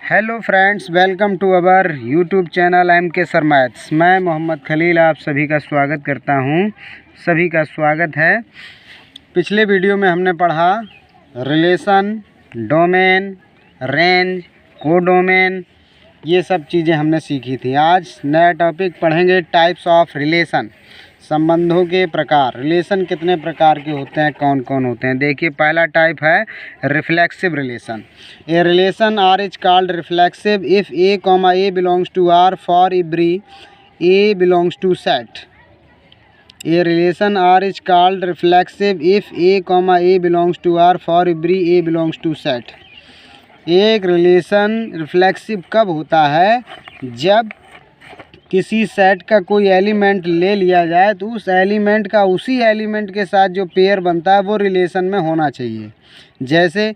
Hello friends, welcome to our YouTube channel MK sir maths. मैं मोहम्मद खलील आप सभी का स्वागत करता हूं। सभी का स्वागत है। पिछले वीडियो में हमने पढ़ा रिलेशन, डोमेन, रेंज, कोडोमेन, ये सब चीज़ें हमने सीखी थी। आज नया टॉपिक पढ़ेंगे, टाइप्स ऑफ रिलेशन, संबंधों के प्रकार। रिलेशन कितने प्रकार के होते हैं, कौन कौन होते हैं। देखिए, पहला टाइप है reflexive relation. A relation R is called reflexive if A, belongs to R for every A belongs to set. A relation R is called reflexive if A, belongs to R for every A belongs to set. एक relation reflexive कब होता है? जब किसी set का कोई element ले लिया जाए तो उस एलिमेंट का उसी एलिमेंट के साथ जो पेयर बनता है वो रिलेशन में होना चाहिए। जैसे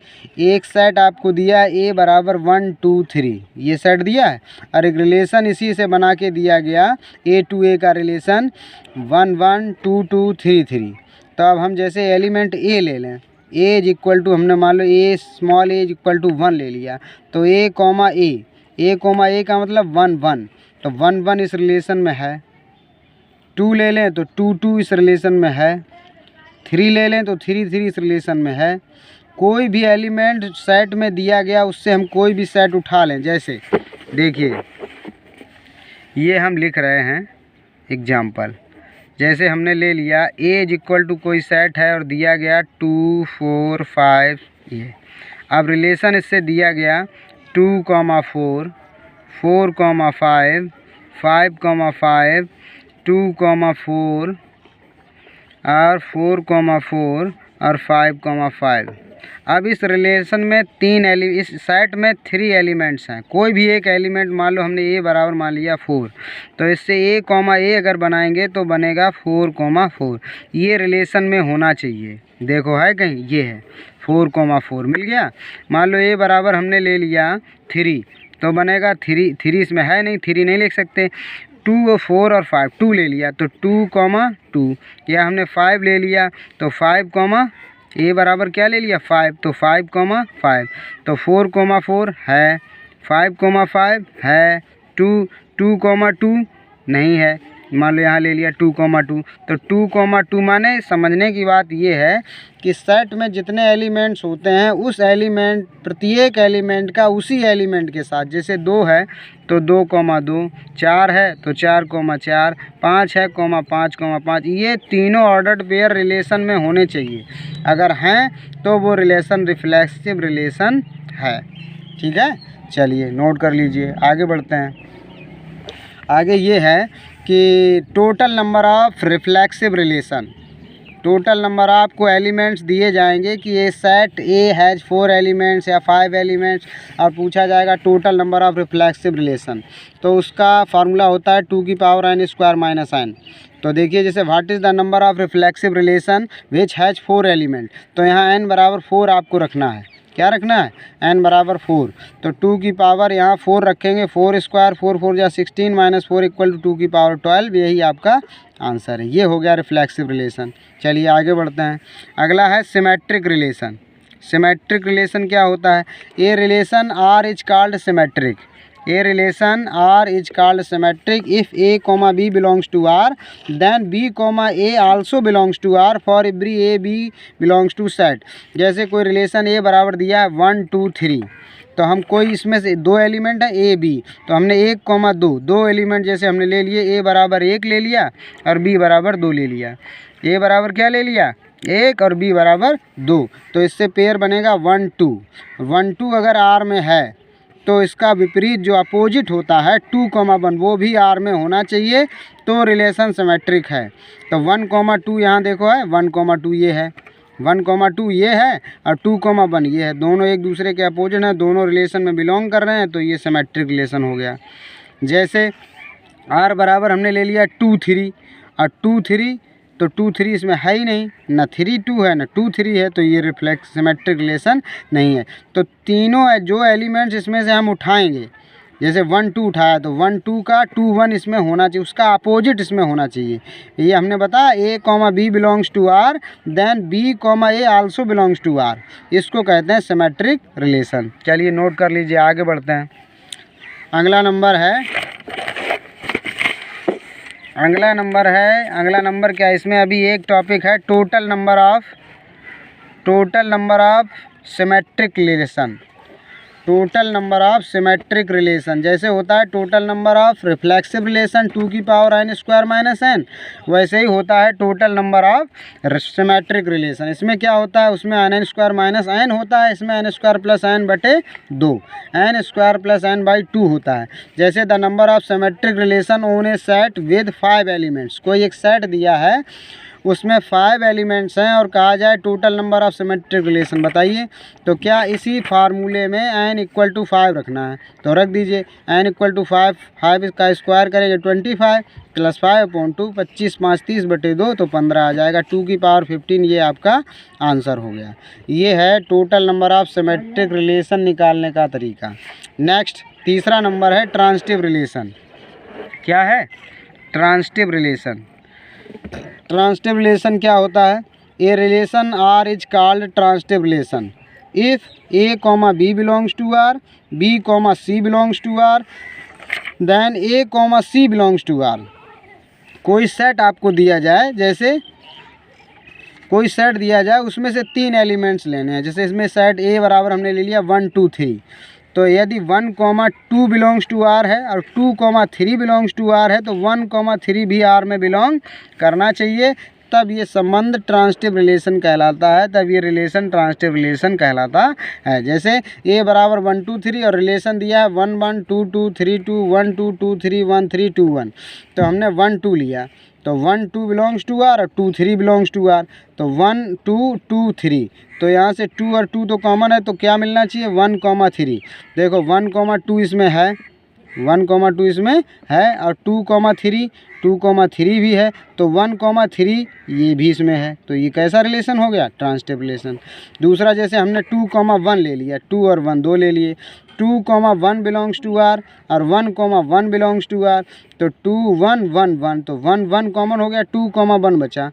एक सेट आपको दिया A बराबर 1 2 3, ये सेट दिया है और एक रिलेशन इसी से बना के दिया गया A to A का रिलेशन 1 1 2 2 3 3। तो अब हम जैसे एलिमेंट A ले लें, A इज इक्वल टू, हमने मान लो A small a is equal to 1 ले लिया, तो A का मतलब 1 1, तो 1 1 इस रिलेशन में है। 2 ले लें तो 2 2 इस रिलेशन में है। 3 ले लें तो 3 3 इस रिलेशन में है। कोई भी एलिमेंट सेट में दिया गया उससे हम कोई भी सेट उठा लें। जैसे देखिए, ये हम लिख रहे हैं एग्जाम्पल। जैसे हमने ले लिया A इज इक्वल टू कोई सेट है और दिया गया 2 4 5 ये। अब रिलेशन इससे दिया गया 2, 4 4, 5 5, 5 2, 4 और 4, 4 और 5, 5। अब इस रिलेशन में इस सेट में 3 एलिमेंट्स हैं। कोई भी एक एलिमेंट, मान लो हमने A बराबर मान लिया 4, तो इससे A, अगर बनाएंगे तो बनेगा 4, 4। ये रिलेशन में होना चाहिए। देखो है कहीं, ये है 4, 4 मिल गया। मान लो A बराबर हमने ले लिया 3, तो बनेगा 3 इसमें है नहीं, 3 नहीं लिख सकते। 2 4 और 5, 2 ले लिया तो 2, 2, या हमने 5 ले लिया तो 5, A बराबर क्या ले लिया 5, तो 5, 5, तो 4, 4 है, 5, 5 है, 2 2, 2 नहीं है, मान लो यहाँ ले लिया 2, 2, तो 2, 2 माने समझने की बात ये है कि सेट में जितने एलिमेंट्स होते हैं उस एलिमेंट, प्रत्येक एलिमेंट का उसी एलिमेंट के साथ, जैसे 2 है तो 2, 2, 4 है तो 4, 4, 5 है 5, 5, ये तीनों ऑर्डर्ड पेयर रिलेशन में होने चाहिए। अगर हैं तो वो रिलेशन रिफ्लेक्सिव रिलेशन है। ठीक है, चलिए नोट कर लीजिए, आगे बढ़ते हैं। आगे ये है कि total number of reflexive relation. Total number आपको एलिमेंट्स दिए जाएंगे कि ये सेट A हैज़ 4 एलिमेंट्स या 5 एलिमेंट्स, और पूछा जाएगा total number of reflexive relation, तो उसका फार्मूला होता है 2 की power n square minus n। तो देखिए, जैसे what is the number of reflexive relation which has 4 element, तो यहाँ n बराबर 4 आपको रखना है। क्या रखना है? n बराबर 4, तो 2 की पावर यहाँ 4 रखेंगे, 4 स्क्वायर, 4 4 जा 16 माइनस 4 इक्वल टू 2 की पावर 12। यही आपका आंसर है। ये हो गया रिफ्लेक्सिव रिलेशन। चलिए आगे बढ़ते हैं। अगला है सिमेट्रिक रिलेशन। सिमेट्रिक रिलेशन क्या होता है? A relation R is called symmetric. A relation R is called symmetric if A, B belongs to R, then B, A also belongs to R for every A, B belongs to set। जैसे कोई relation A बराबर दिया है 1 2 3, तो हम कोई इसमें से 2 एलिमेंट है A B, तो हमने 1, 2 एलिमेंट जैसे हमने ले लिए, A बराबर 1 ले लिया और B बराबर 2 ले लिया। A बराबर क्या ले लिया? 1 और B बराबर 2, तो इससे पेयर बनेगा 1 2। 1 2 अगर R में है तो इसका विपरीत जो अपोजिट होता है 2, 1 वो भी R में होना चाहिए, तो रिलेशन सिमेट्रिक है। तो 1, 2 यहाँ देखो है, 1, 2 ये है, 1, 2 ये है और 2, 1 ये है। दोनों एक दूसरे के अपोजिट हैं, दोनों रिलेशन में बिलोंग कर रहे हैं, तो ये सिमेट्रिक रिलेशन हो गया। जैसे R बराबर हमने ले लिया 2 3 और 2 3, तो 2 3 इसमें है ही नहीं, ना 3 2 है ना 2 3 है, तो ये रिफ्लेक्स सिमेट्रिक रिलेशन नहीं है। तो तीनों जो एलिमेंट्स इसमें से हम उठाएंगे, जैसे 1 2 उठाया तो 1 2 का 2 1 इसमें होना चाहिए, उसका अपोजिट इसमें होना चाहिए। ये हमने बताया A comma B belongs to R, then B comma A also belongs to R, इसको कहते हैं सिमेट्रिक रिलेशन। चलिए नोट कर लीजिए, आगे बढ़ते हैं। अगला नंबर क्या है इसमें? अभी एक टॉपिक है total number of symmetric relation. Total number of symmetric relation जैसे होता है total number of reflexive relation 2 की power n square minus n, वैसे ही होता है total number of symmetric relation. इसमें क्या होता है, उसमें n स्क्वायर माइनस n होता है, इसमें n स्क्वायर प्लस n बटे 2, n square plus n by 2 होता है। जैसे the number of symmetric relation on a set with 5 elements, कोई एक सेट दिया है उसमें 5 एलिमेंट्स हैं और कहा जाए total number of symmetric relation बताइए, तो क्या इसी फार्मूले में n इक्वल टू 5 रखना है? तो रख दीजिए n इक्वल टू 5, 5 इसका स्क्वायर करेंगे 25 प्लस 5/2, 25 5 30 बटे 2 तो 15 आ जाएगा, 2 की पावर 15, ये आपका आंसर हो गया। ये है total number of symmetric relation निकालने का तरीका। नेक्स्ट तीसरा नंबर है ट्रांजिटिव रिलेशन। क्या है? Transitive relation. ट्रांजिटिव रिलेशन क्या होता है? A relation R is called transitive relation if A comma B belongs to R, B comma C belongs to R, then A comma C belongs to R. कोई set आपको दिया जाए, जैसे कोई set दिया जाए उसमें से 3 एलिमेंट्स लेने हैं, जैसे इसमें सेट ए बराबर हमने ले लिया 1 2 3, तो यदि 1 2 बिलोंग्स टू आर है और 2 3 बिलोंग्स टू आर है तो 1 3 भी आर में बिलोंग करना चाहिए, तब ये संबंध ट्रांजिटिव रिलेशन कहलाता है, तब ये रिलेशन ट्रांजिटिव रिलेशन कहलाता है। जैसे ए बराबर 1 2 3 और रिलेशन दिया है 1 1 2 2 3 2 1 2 2 3 1 3 2 1, तो हमने 1 2 लिया तो 1 2 बिलोंग्स टू आर और 2 3 बिलोंग्स टू आर, तो 1 2 2 3, तो यहाँ से 2 और 2 तो कॉमन है, तो क्या मिलना चाहिए 1 3। देखो 1 2 इसमें है, 1 2 इसमें है और 2 3 भी है, तो 1 3 ये भी इसमें है, तो ये कैसा रिलेशन हो गया? Transitive relation. दूसरा जैसे हमने 2 1 ले लिया, 2 और 1 2 ले लिए, 2 1 बिलोंग्स टू आर और 1 1 बिलोंग्स टू आर, तो 2 1 1 1, तो 1 1 कॉमन हो गया, 2 1 बचा,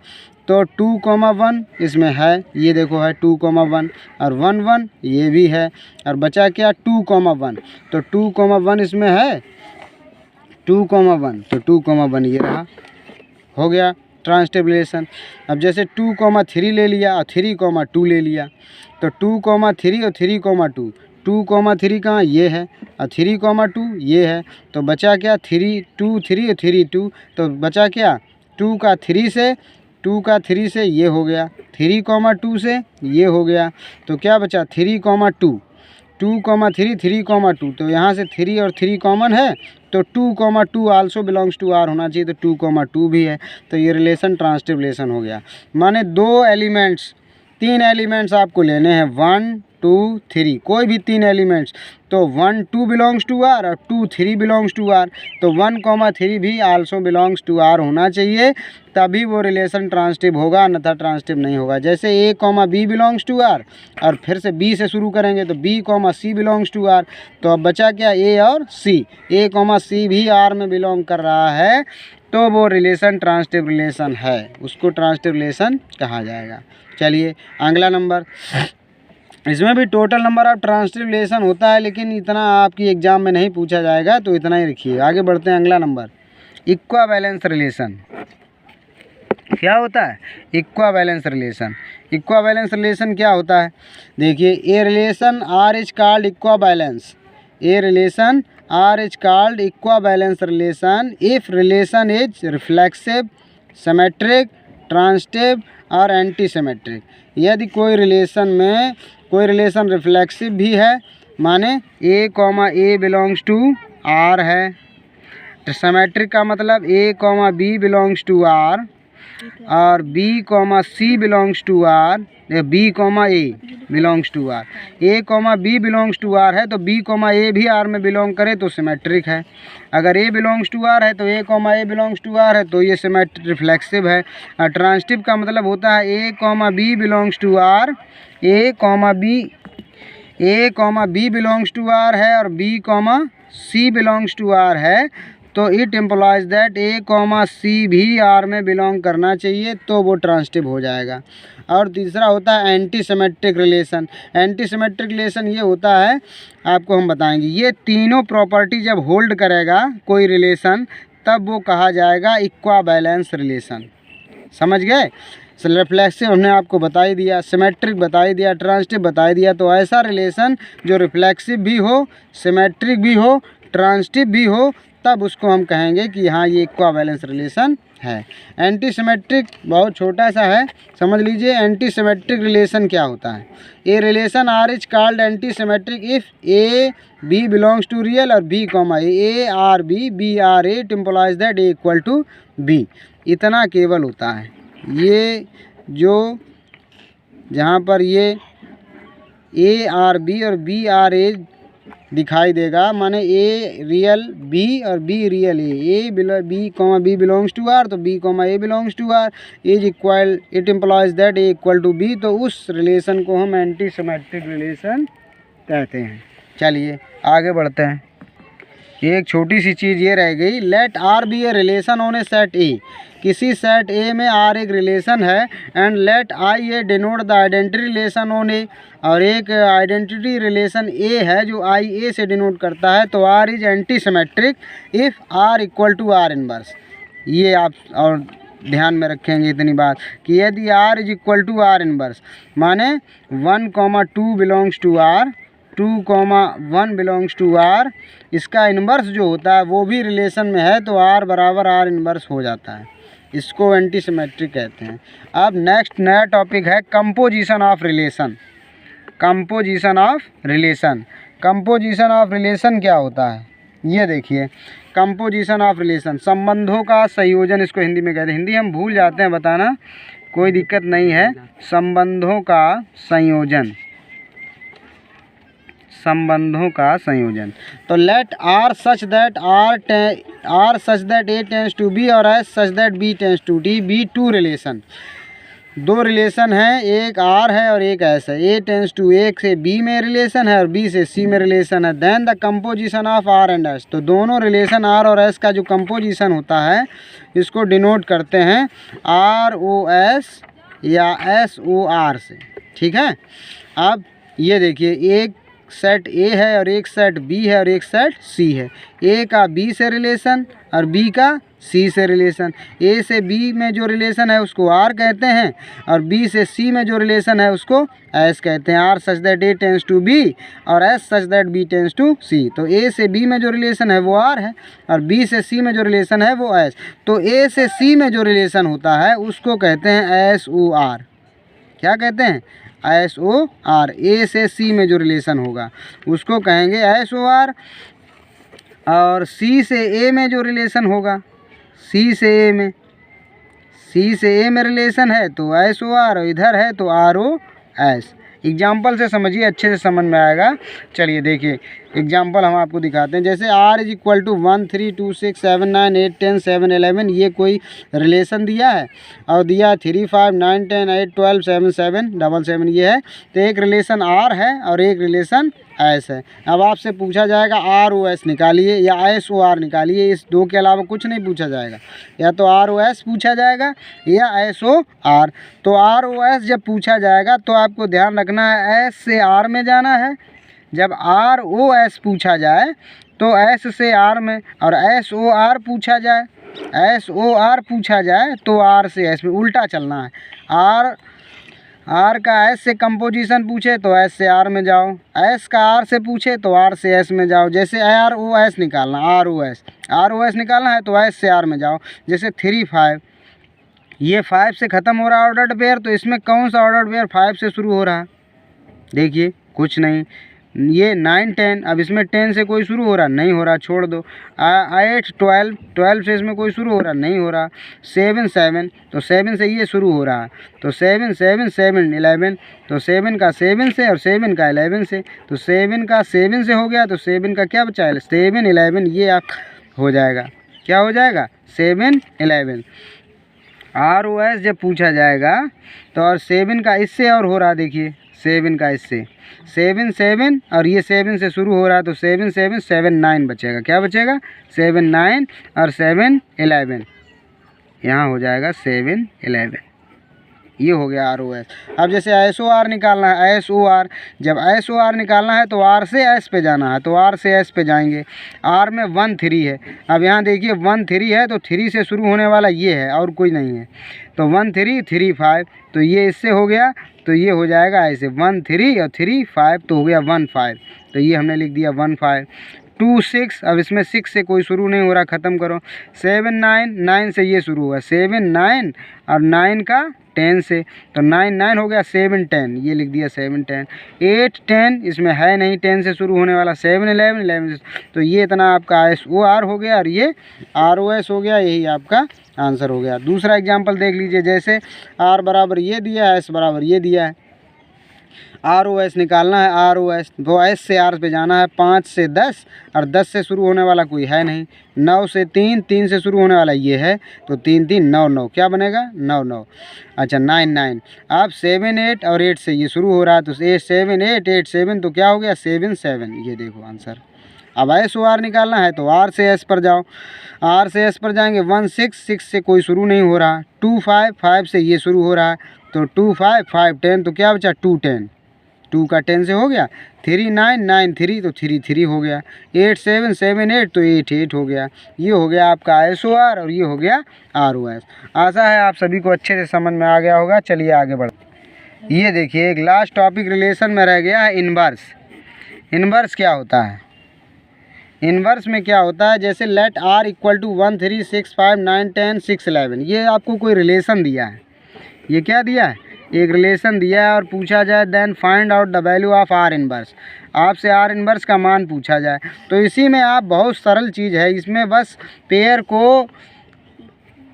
तो 2 1 इसमें है, ये देखो है 2 1 और 1 1 ये भी है, और बचा क्या 2 1, तो 2 1 इसमें है 2 1, तो 2 1 ये रहा, हो गया ट्रांजिटिव रिलेशन। अब जैसे 2 3 ले लिया और 3 2 ले लिया, तो 2 3 और 3 2, 2 3 कहाँ? ये है, और 3 2 ये है, तो बचा क्या 3 2 3 और 3 2, तो बचा क्या 2 का 3 से ये हो गया, 3 2 से ये हो गया, तो क्या बचा 3 2 2 3 3 2, तो यहाँ से 3 और 3 कॉमन है, तो 2 2 आल्सो बिलोंग्स टू आर होना चाहिए, तो 2 2 भी है, तो ये रिलेशन ट्रांजिटिव रिलेशन हो गया। माने 3 एलिमेंट्स आपको लेने हैं 1 2 3, कोई भी 3 एलिमेंट्स, तो 1 2 बिलोंग्स टू आर और 2 3 बिलोंग्स टू आर, तो 1 3 भी आल्सो बिलोंग्स टू आर होना चाहिए, तभी वो रिलेशन ट्रांजिटिव होगा, अन्यथा ट्रांजिटिव नहीं होगा। जैसे A B belongs to R और फिर से बी से शुरू करेंगे तो B C belongs to R, तो अब बचा क्या ए और सी, ए सी भी आर में बिलोंग कर रहा है, तो वो रिलेशन ट्रांजिटिव रिलेशन है, उसको ट्रांजिटिव रिलेशन कहा जाएगा। चलिए अगला नंबर, इसमें भी total number of transitive relation होता है, लेकिन इतना आपकी एग्जाम में नहीं पूछा जाएगा, तो इतना ही रखिए। आगे बढ़ते हैं, अगला नंबर इक्विवेलेंस रिलेशन। क्या होता है? Equivalence relation. इक्विवेलेंस रिलेशन क्या होता है? देखिए, a relation R is called equivalence, a relation R is called equivalence relation if relation is reflexive, symmetric, transitive और एंटी सिमेट्रिक। यदि कोई रिलेशन रिफ्लेक्सिव भी है, माने ए बिलोंग्स टू आर है, तो सिमेट्रिक का मतलब A B belongs to R और B C belongs to R, B A belongs to R, A B belongs to R है तो बी ए भी आर में बिलोंग करे तो सिमेट्रिक है। अगर ए बिलोंग्स टू आर है तो ए बिलोंग्स टू आर है तो ये सिमेट्रिक रिफ्लेक्सिव है। ट्रांजिटिव का मतलब होता है A B belongs to R, A comma B belongs to R है और B comma C belongs to R है, तो it employs that A comma C भी आर में बिलोंग करना चाहिए, तो वो ट्रांसिटिव हो जाएगा। और तीसरा होता है anti symmetric relation. Anti symmetric relation ये होता है, आपको हम बताएंगे, ये तीनों प्रॉपर्टी जब होल्ड करेगा कोई रिलेशन, तब वो कहा जाएगा इक्वा बैलेंस रिलेशन। समझ गए? रिफ्लेक्सिव हमने आपको बता ही दिया, सिमेट्रिक बता ही दिया, ट्रांसिटिव बता ही दिया। तो ऐसा रिलेशन जो रिफ्लेक्सिव भी हो, सिमेट्रिक भी हो, ट्रांसिटिव भी हो, तब उसको हम कहेंगे कि हाँ ये इक्वा बैलेंस रिलेशन है। एंटी सिमेट्रिक बहुत छोटा सा है, समझ लीजिए। एंटी सिमेट्रिक रिलेशन क्या होता है? A relation R is called anti symmetric if A B belongs to real और B comma A R B R A, it employees that A equal to B. इतना केवल होता है। ये जो जहाँ पर ये ए आर बी और बी आर ए दिखाई देगा, माने ए रियल बी और B real A B comma B belongs to R, तो B comma A belongs to are is equal, it employees that A equal to B. तो उस relation को हम anti symmetric relation कहते हैं। चलिए आगे बढ़ते हैं। एक छोटी सी चीज़ ये रह गई, let R B a relation on a set A. किसी सेट ए में आर एक रिलेशन है, and let I A denote the identity relation on A, और एक आइडेंटिटी रिलेशन ए है जो आई ए से डिनोट करता है, तो R is anti symmetric if R equal to R inverse. ये आप और ध्यान में रखेंगे इतनी बात कि यदि R is equal to R inverse, माने 1,2 belongs to R, 2,1 belongs to R, इसका इन्वर्स जो होता है वो भी रिलेशन में है, तो आर बराबर आर इन्वर्स हो जाता है। इसको एंटी सिमेट्रिक कहते हैं। अब नेक्स्ट नया टॉपिक है composition of relation. Composition of relation. Composition of relation क्या होता है? ये देखिए, कंपोजिशन ऑफ रिलेशन संबंधों का संयोजन, इसको हिंदी में कहते हैं। हिंदी हम भूल जाते हैं बताना, कोई दिक्कत नहीं है। संबंधों का संयोजन, संबंधों का संयोजन। तो let R such that R such that A tends to B और S such that B tends to D be two relation. दो रिलेशन है, एक आर है और एक एस है। ए टेंस टू ए से बी में रिलेशन है और बी से सी में रिलेशन है। Then the composition of R and S. तो दोनों रिलेशन आर और एस का जो कंपोजिशन होता है, इसको डिनोट करते हैं आर ओ एस या एस ओ आर से। ठीक है। अब ये देखिए, एक सेट ए है और एक सेट बी है और एक सेट सी है। ए का बी से रिलेशन और बी का सी से रिलेशन। ए से बी में जो रिलेशन है उसको आर कहते हैं, और बी से सी में जो रिलेशन है उसको एस कहते हैं। R such that A tends to B और S such that B tends to C. तो ए से बी में जो रिलेशन है वो आर है और बी से सी में जो रिलेशन है वो एस। तो ए से सी में जो रिलेशन होता है उसको कहते हैं एस ओ आर। क्या कहते हैं? S O R. ए से सी में जो रिलेशन होगा उसको कहेंगे एस ओ आर, और सी से ए में जो रिलेशन होगा, सी से ए में रिलेशन है तो एस ओ आर, और इधर है तो आर ओ एस। एग्जाम्पल से समझिए, अच्छे से समझ में आएगा। चलिए देखिए एग्जाम्पल हम आपको दिखाते हैं। जैसे R इज इक्वल टू 1 3 2 6 7 9 8 10 7 11, ये कोई रिलेशन दिया है और दिया 3 5 9 10 8 12 7 7 7 7, ये है। तो एक रिलेशन R है और एक रिलेशन S है। अब आपसे पूछा जाएगा ROS निकालिए या SOR निकालिए, इस दो के अलावा कुछ नहीं पूछा जाएगा। या तो ROS पूछा जाएगा या SOR। तो ROS जब पूछा जाएगा तो आपको ध्यान रखना है S से R में जाना है। जब ROS पूछा जाए तो S से R में, और SOR पूछा जाए, SOR पूछा जाए तो R से S में, उल्टा चलना है। R का S से कंपोजिशन पूछे तो S से R में जाओ, S का R से पूछे तो R से S में जाओ। जैसे ROS निकालना, ROS निकालना है तो S से R में जाओ। जैसे 3 5, ये 5 से ख़त्म हो रहा है ऑर्डर्ड पेयर, तो इसमें कौन सा ऑर्डर्ड पेयर 5 से शुरू हो रहा है? देखिए कुछ नहीं। ये 9 10, अब इसमें 10 से कोई शुरू हो रहा नहीं हो रहा, छोड़ दो। 8 12, 12 से इसमें कोई शुरू हो रहा नहीं हो रहा। 7 7, तो 7 से ये शुरू हो रहा है, तो 7 7 7 11, तो 7 का 7 से और 7 का 11 से, तो 7 का 7 से हो गया, तो 7 का क्या बचा है? 7 11, ये आप हो जाएगा। क्या हो जाएगा? 7 11। ROS जब पूछा जाएगा तो और 7 का इससे और हो रहा, देखिए 7 का इससे 7 7 और ये 7 से शुरू हो रहा है तो 7 7 7 9 बचेगा। क्या बचेगा? 7 9 और 7 11, यहाँ हो जाएगा 7 11। ये हो गया ROS। अब जैसे SOR निकालना है, SOR, जब SOR निकालना है तो R से S पे जाना है, तो R से S पे जाएंगे। R में 1 3 है। अब यहाँ देखिए 1 3 है तो 3 से शुरू होने वाला ये है और कोई नहीं है, तो 1 3 3 5, तो ये इससे हो गया, तो ये हो जाएगा ऐसे 1 3 और 3 5, तो हो गया 1 5, तो ये हमने लिख दिया 1 5। 2 6, अब इसमें 6 से कोई शुरू नहीं हो रहा, ख़त्म करो। 7 9, 9 से ये शुरू हुआ, 7 9 और 9 का 10 से, तो 9 9 हो गया, 7 10, ये लिख दिया 7 10। 8 10 इसमें है नहीं, 10 से शुरू होने वाला, 7 11 11 से, तो ये इतना आपका SOR हो गया और ये ROS हो गया। यही आपका आंसर हो गया। दूसरा एग्जाम्पल देख लीजिए, जैसे R बराबर ये दिया है, S बराबर ये दिया है, ROS निकालना है। ROS तो S से R पे जाना है। 5 से 10 और 10 से शुरू होने वाला कोई है नहीं। 9 से 3, 3 से शुरू होने वाला ये है, तो 3 3 9 9, क्या बनेगा? 9 9। अच्छा 9 9। अब 7 8 और 8 से ये शुरू हो रहा है, तो 8 7 8 8 7, तो क्या हो गया? 7 7। ये देखो आंसर। अब SOR निकालना है तो R से S पर जाओ, R से S पर जाएंगे। 1 6, 6 से कोई शुरू नहीं हो रहा। 2 5, 5 से ये शुरू हो रहा है, तो 2 5 5 10, तो क्या बचा? 2 10, 2 का 10 से हो गया। 3 9 9 3, तो 3 3 हो गया। 8 7 7 8, तो 8 8 हो गया। ये हो गया आपका SOR और ये हो गया ROS। आशा है आप सभी को अच्छे से समझ में आ गया होगा। चलिए आगे बढ़ते। ये देखिए एक लास्ट टॉपिक रिलेशन में रह गया है, इन्वर्स। इन्वर्स क्या होता है? इन्वर्स में क्या होता है, जैसे लेट R इक्वल टू 1 3 6 5 9 10 6 11, ये आपको कोई रिलेशन दिया है। ये क्या दिया है? एक रिलेशन दिया है और पूछा जाए then find out the value of R inverse, आपसे R इन्वर्स का मान पूछा जाए। तो इसी में आप बहुत सरल चीज़ है, इसमें बस पेयर को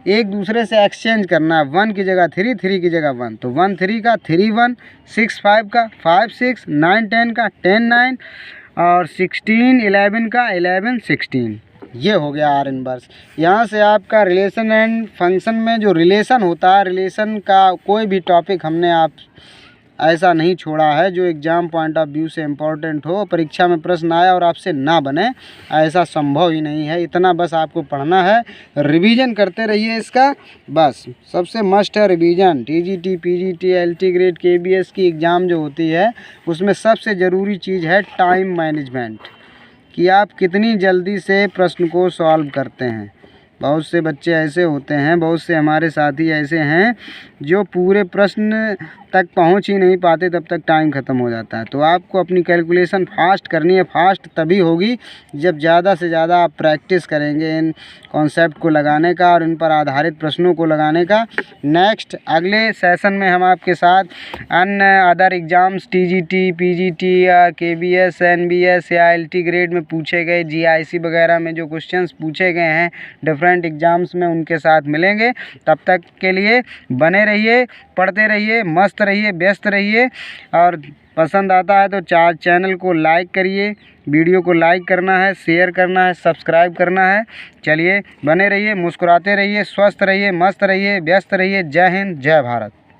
एक दूसरे से एक्सचेंज करना है। 1 की जगह 3, 3 की जगह 1, तो 1 3 का 3 1, 6 5 का 5 6, 9 10 का 10 9 और 16 11 का 11 16। ये हो गया R इन्वर्स। यहाँ से आपका रिलेशन एंड फंक्शन में जो रिलेशन होता है, रिलेशन का कोई भी टॉपिक हमने आप ऐसा नहीं छोड़ा है जो एग्ज़ाम पॉइंट ऑफ व्यू से इम्पोर्टेंट हो, परीक्षा में प्रश्न आए और आपसे ना बने, ऐसा संभव ही नहीं है। इतना बस आपको पढ़ना है, रिवीजन करते रहिए इसका, बस सबसे मस्ट है revision. TGT PGT LT grade KBS की एग्ज़ाम जो होती है उसमें सबसे ज़रूरी चीज़ है टाइम मैनेजमेंट, कि आप कितनी जल्दी से प्रश्न को सॉल्व करते हैं। बहुत से बच्चे ऐसे होते हैं, बहुत से हमारे साथी ऐसे हैं जो पूरे प्रश्न तक पहुंच ही नहीं पाते, तब तक टाइम ख़त्म हो जाता है। तो आपको अपनी कैलकुलेशन फास्ट करनी है। फास्ट तभी होगी जब ज़्यादा से ज़्यादा आप प्रैक्टिस करेंगे इन कॉन्सेप्ट को लगाने का और इन पर आधारित प्रश्नों को लगाने का। नेक्स्ट अगले सेशन में हम आपके साथ अन्य अदर एग्ज़ाम्स TGT PGT या KBS NBS या LT ग्रेड में पूछे गए, GIC वगैरह में जो क्वेश्चंस पूछे गए हैं डिफरेंट एग्ज़ाम्स में, उनके साथ मिलेंगे। तब तक के लिए बने रहिए, पढ़ते रहिए, मस्त रहिए, व्यस्त रहिए। और पसंद आता है तो चैनल को लाइक करिए, वीडियो को लाइक करना है, शेयर करना है, सब्सक्राइब करना है। चलिए बने रहिए, मुस्कुराते रहिए, स्वस्थ रहिए, मस्त रहिए, व्यस्त रहिए। जय हिंद, जय भारत।